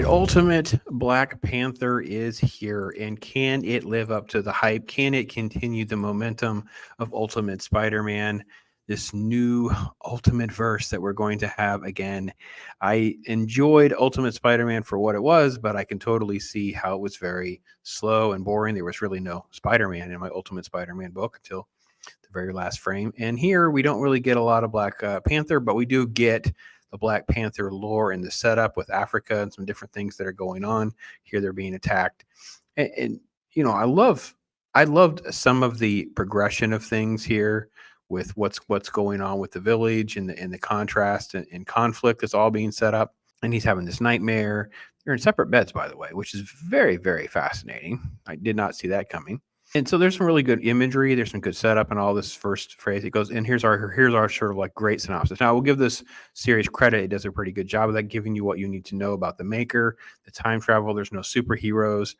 right, Ultimate Black Panther is here, and can it live up to the hype? Can it continue the momentum of Ultimate Spider-Man? This new Ultimate verse that we're going to have again. I enjoyed Ultimate Spider-Man for what it was, but I can totally see how it was very slow and boring. There was really no Spider-Man in my Ultimate Spider-Man book until the very last frame. And here we don't really get a lot of Black Panther, but we do get the Black Panther lore and the setup with Africa and some different things that are going on. Here they're being attacked. And you know, I loved some of the progression of things here with what's going on with the village and the contrast and conflict that's all being set up. And he's having this nightmare. They're in separate beds, by the way, which is very, very fascinating. I did not see that coming. And so there's some really good imagery. There's some good setup and all this first phrase. It goes, and here's our sort of like great synopsis. Now we'll give this series credit. It does a pretty good job of that, giving you what you need to know about the maker, the time travel. There's no superheroes.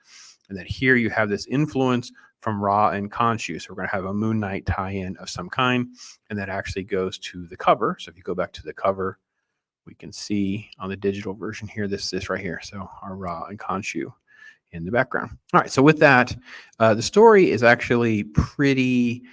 And then here you have this influence from Ra and Khonshu. So we're going to have a Moon Knight tie-in of some kind. And that actually goes to the cover. So if you go back to the cover, we can see on the digital version here, this right here. So our Ra and Khonshu in the background. All right, so with that, the story is actually pretty,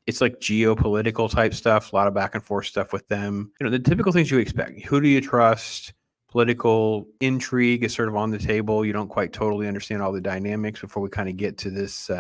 it's like geopolitical type stuff, a lot of back and forth stuff with them. You know, the typical things you expect. Who do you trust? Political intrigue is sort of on the table. You don't quite totally understand all the dynamics before we kind of get to this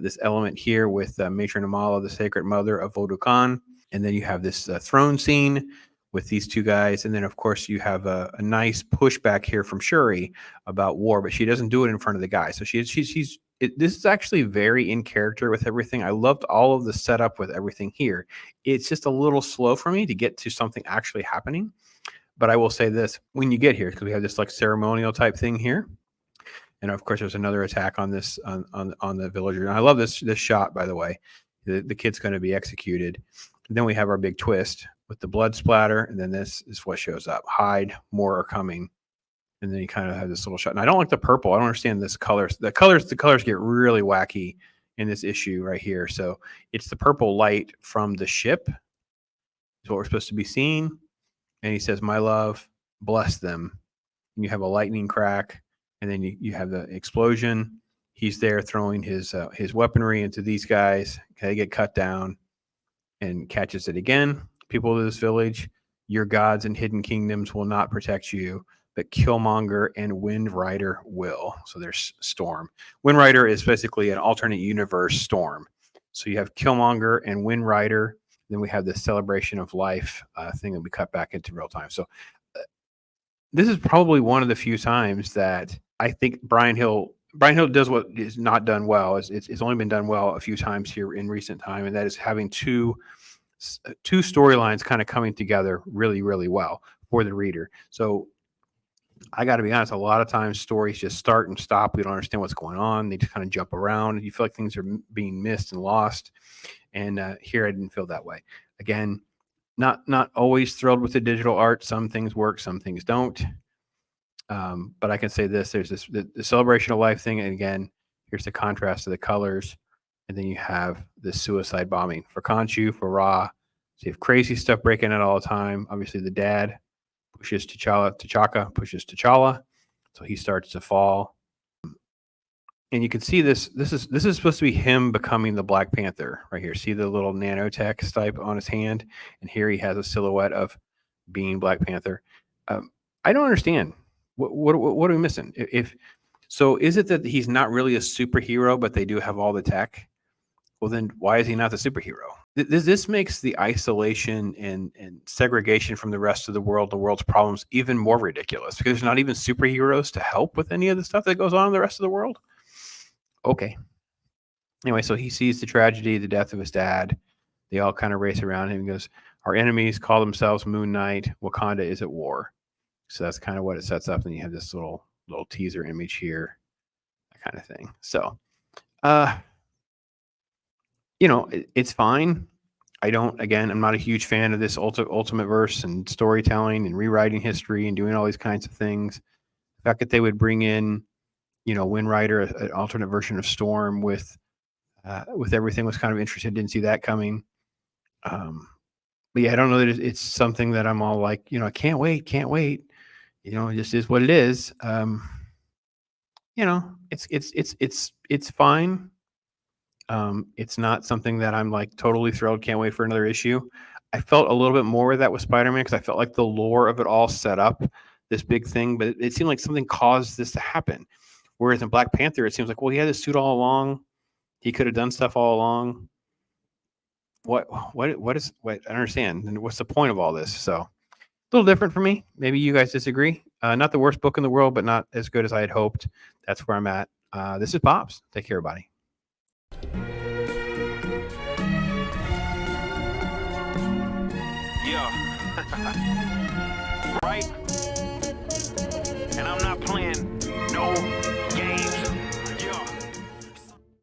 this element here with Matron Amala, the sacred mother of Vodukan. And then you have this throne scene with these two guys. And then, of course, you have a nice pushback here from Shuri about war, but she doesn't do it in front of the guy. So this is actually very in character with everything. I loved all of the setup with everything here. It's just a little slow for me to get to something actually happening. But I will say this, when you get here, because we have this like ceremonial type thing here. And of course, there's another attack on this on the villager. And I love this shot, by the way. The kid's going to be executed. And then we have our big twist with the blood splatter, and then this is what shows up. Hide, more are coming. And then you kind of have this little shot. And I don't like the purple. I don't understand this colors. The colors get really wacky in this issue right here. So it's the purple light from the ship is what we're supposed to be seeing. And he says, "My love, bless them." And you have a lightning crack, and then you have the explosion. He's there throwing his weaponry into these guys. They get cut down and catches it again. People of this village, your gods and hidden kingdoms will not protect you, but Killmonger and Wind Rider will. So there's Storm. Wind Rider is basically an alternate universe Storm. So you have Killmonger and Wind Rider. Then we have this celebration of life thing that we cut back into real time. So this is probably one of the few times that I think Brian Hill does what is not done well. It's only been done well a few times here in recent time, and that is having two storylines kind of coming together really, really well for the reader. So I got to be honest, a lot of times stories just start and stop. We don't understand what's going on. They just kind of jump around. You feel like things are being missed and lost. And here I didn't feel that way. Again, not always thrilled with the digital art. Some things work, some things don't. But I can say this, there's the celebration of life thing. And again, here's the contrast of the colors. And then you have the suicide bombing for Khonshu, for Ra. So you have crazy stuff breaking out all the time. Obviously, the dad pushes T'Chaka pushes T'Challa. So he starts to fall. And you can see this. This is supposed to be him becoming the Black Panther right here. See the little nanotech type on his hand, and here he has a silhouette of being Black Panther. I don't understand. What are we missing? So, is it that he's not really a superhero, but they do have all the tech? Well, then why is he not the superhero? This makes the isolation and segregation from the rest of the world's problems, even more ridiculous because there's not even superheroes to help with any of the stuff that goes on in the rest of the world. Okay. Anyway, so he sees the tragedy, the death of his dad. They all kind of race around him and goes, "Our enemies call themselves Moon Knight. Wakanda is at war." So that's kind of what it sets up. And you have this little teaser image here, that kind of thing. So, it's fine. I'm not a huge fan of this ultimate verse and storytelling and rewriting history and doing all these kinds of things. The fact that they would bring in, Wind Rider, an alternate version of Storm with everything was kind of interesting. Didn't see that coming. But yeah, I don't know that it's something that I'm all like, I can't wait. it just is what it is. It's fine. It's not something that I'm like totally thrilled. Can't wait for another issue. I felt a little bit more with that with Spider-Man because I felt like the lore of it all set up this big thing, but it seemed like something caused this to happen. Whereas in Black Panther, it seems like, well, he had his suit all along. He could have done stuff all along. What I don't understand. And what's the point of all this? So a little different for me. Maybe you guys disagree. Not the worst book in the world, but not as good as I had hoped. That's where I'm at. This is Bob's. Take care, everybody. Yeah. Right